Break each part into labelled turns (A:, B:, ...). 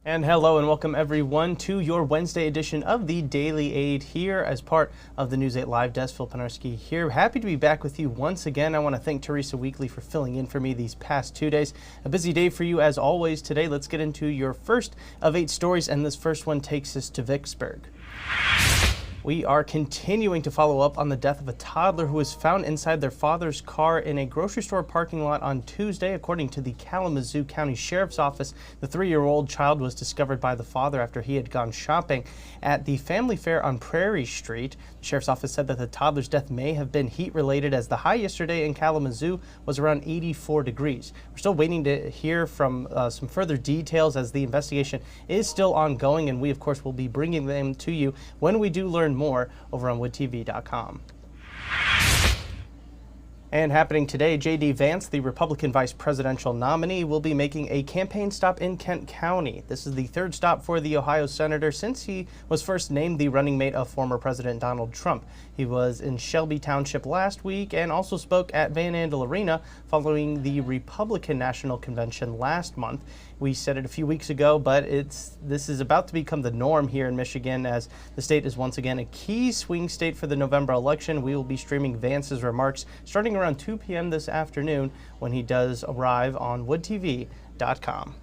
A: And hello and welcome everyone to your Wednesday edition of the Daily Aid here as part of the News 8 Live Desk. Phil Penarski here. Happy to be back with you once again. I want to thank Teresa Weekly for filling in for me these past 2 days. A busy day for you as always today. Let's get into your first of 8 stories, and this first one takes us to Vicksburg. We are continuing to follow up on the death of a toddler who was found inside their father's car in a grocery store parking lot on Tuesday. According to the Kalamazoo County Sheriff's Office, the 3-year-old child was discovered by the father after he had gone shopping at the family fair on Prairie Street. The Sheriff's Office said that the toddler's death may have been heat-related, as the high yesterday in Kalamazoo was around 84 degrees. We're still waiting to hear from some further details as the investigation is still ongoing, and we, of course, will be bringing them to you when we do learn more over on woodtv.com. And happening today, J.D. Vance, the Republican vice presidential nominee, will be making a campaign stop in Kent County. This is the 3rd stop for the Ohio senator since he was first named the running mate of former President Donald Trump. He was in Shelby Township last week and also spoke at Van Andel Arena following the Republican National Convention last month. We said it a few weeks ago, but this is about to become the norm here in Michigan, as the state is once again a key swing state for the November election. We will be streaming Vance's remarks starting around 2 p.m. this afternoon when he does arrive on woodtv.com.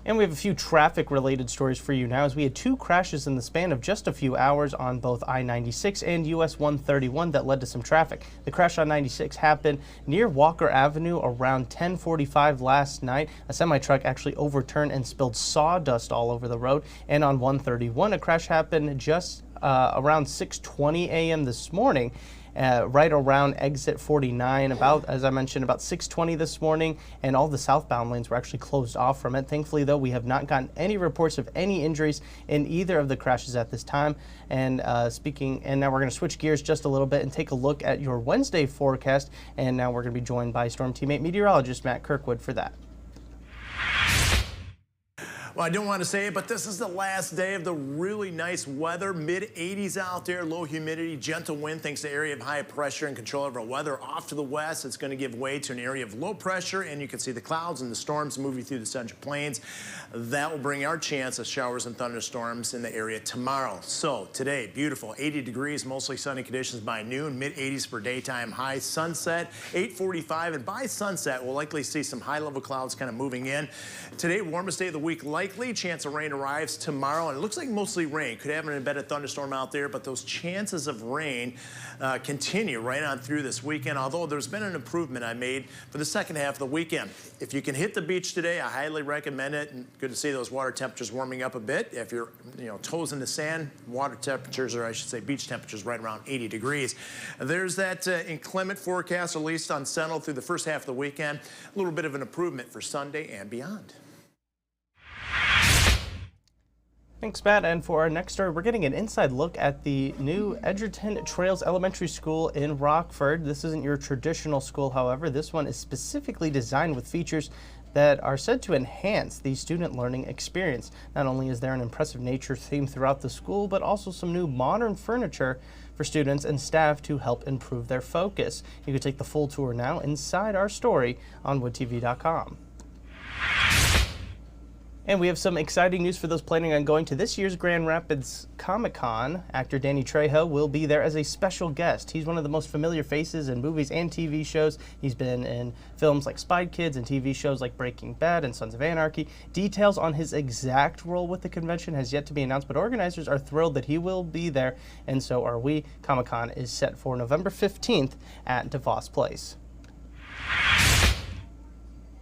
A: And we have a few traffic-related stories for you now, as we had 2 crashes in the span of just a few hours on both I-96 and US 131 that led to some traffic. The crash on 96 happened near Walker Avenue around 10:45 last night. A semi-truck actually overturned and spilled sawdust all over the road. And on 131, a crash happened just around 6:20 a.m. this morning. Right around exit 49, as I mentioned, about 6:20 this morning, and all the southbound lanes were actually closed off from it. Thankfully, though, we have not gotten any reports of any injuries in either of the crashes at this time. And now we're going to switch gears just a little bit and take a look at your Wednesday forecast. And now we're going to be joined by Storm Teammate meteorologist Matt Kirkwood for that.
B: Well, I don't want to say it, but this is the last day of the really nice weather. Mid-80s out there, low humidity, gentle wind thanks to an area of high pressure and control over weather. Off to the west, it's going to give way to an area of low pressure, and you can see the clouds and the storms moving through the central plains. That will bring our chance of showers and thunderstorms in the area tomorrow. So today, beautiful, 80 degrees, mostly sunny conditions by noon, mid-80s for daytime high. Sunset, 8:45, and by sunset, we'll likely see some high-level clouds kind of moving in. Today, warmest day of the week, likely chance of rain arrives tomorrow, and it looks like mostly rain. Could have an embedded thunderstorm out there, but those chances of rain continue right on through this weekend, although there's been an improvement I made for the second half of the weekend. If you can hit the beach today, I highly recommend it. And good to see those water temperatures warming up a bit. If you're toes in the sand, water temperatures, or I should say beach temperatures, right around 80 degrees. There's that inclement forecast, at least on Sentinel, through the first half of the weekend. A little bit of an improvement for Sunday and beyond.
A: Thanks, Matt. And for our next story, we're getting an inside look at the new Edgerton Trails Elementary School in Rockford. This isn't your traditional school, however. This one is specifically designed with features that are said to enhance the student learning experience. Not only is there an impressive nature theme throughout the school, but also some new modern furniture for students and staff to help improve their focus. You can take the full tour now inside our story on woodtv.com. And we have some exciting news for those planning on going to this year's Grand Rapids ComicCon. Actor Danny Trejo will be there as a special guest. He's one of the most familiar faces in movies and TV shows. He's been in films like Spy Kids and TV shows like Breaking Bad and Sons of Anarchy. Details on his exact role with the convention has yet to be announced, but organizers are thrilled that he will be there, and so are we. Comic-Con is set for November 15th at DeVos Place.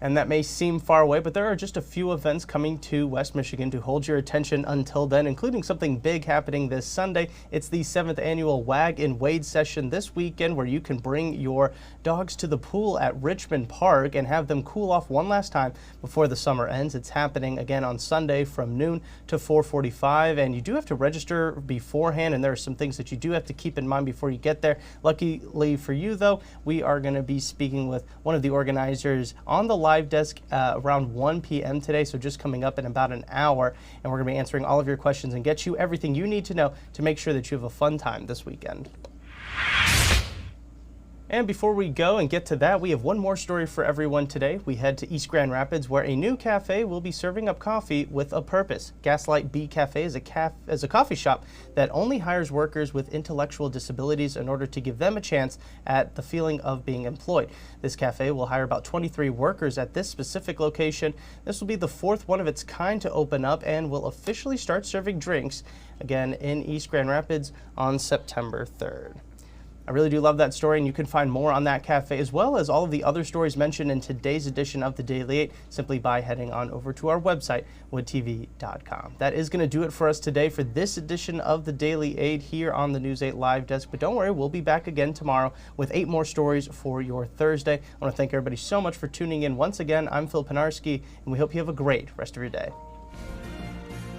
A: And that may seem far away, but there are just a few events coming to West Michigan to hold your attention until then, including something big happening this Sunday. It's the 7th annual Wag and Wade session this weekend, where you can bring your dogs to the pool at Richmond Park and have them cool off one last time before the summer ends. It's happening again on Sunday from noon to 4:45, and you do have to register beforehand, and there are some things that you do have to keep in mind before you get there. Luckily for you, though, we are going to be speaking with one of the organizers on the live desk around 1 p.m. today, so just coming up in about an hour, and we're going to be answering all of your questions and get you everything you need to know to make sure that you have a fun time this weekend. And before we go and get to that, we have one more story for everyone today. We head to East Grand Rapids, where a new cafe will be serving up coffee with a purpose. Gaslight Cafe is a coffee shop that only hires workers with intellectual disabilities in order to give them a chance at the feeling of being employed. This cafe will hire about 23 workers at this specific location. This will be the fourth one of its kind to open up and will officially start serving drinks again in East Grand Rapids on September 3rd. I really do love that story, and you can find more on that cafe as well as all of the other stories mentioned in today's edition of the Daily 8 simply by heading on over to our website, woodtv.com. That is going to do it for us today for this edition of the Daily 8 here on the News 8 Live Desk. But don't worry, we'll be back again tomorrow with 8 more stories for your Thursday. I want to thank everybody so much for tuning in once again. I'm Phil Penarski, and we hope you have a great rest of your day.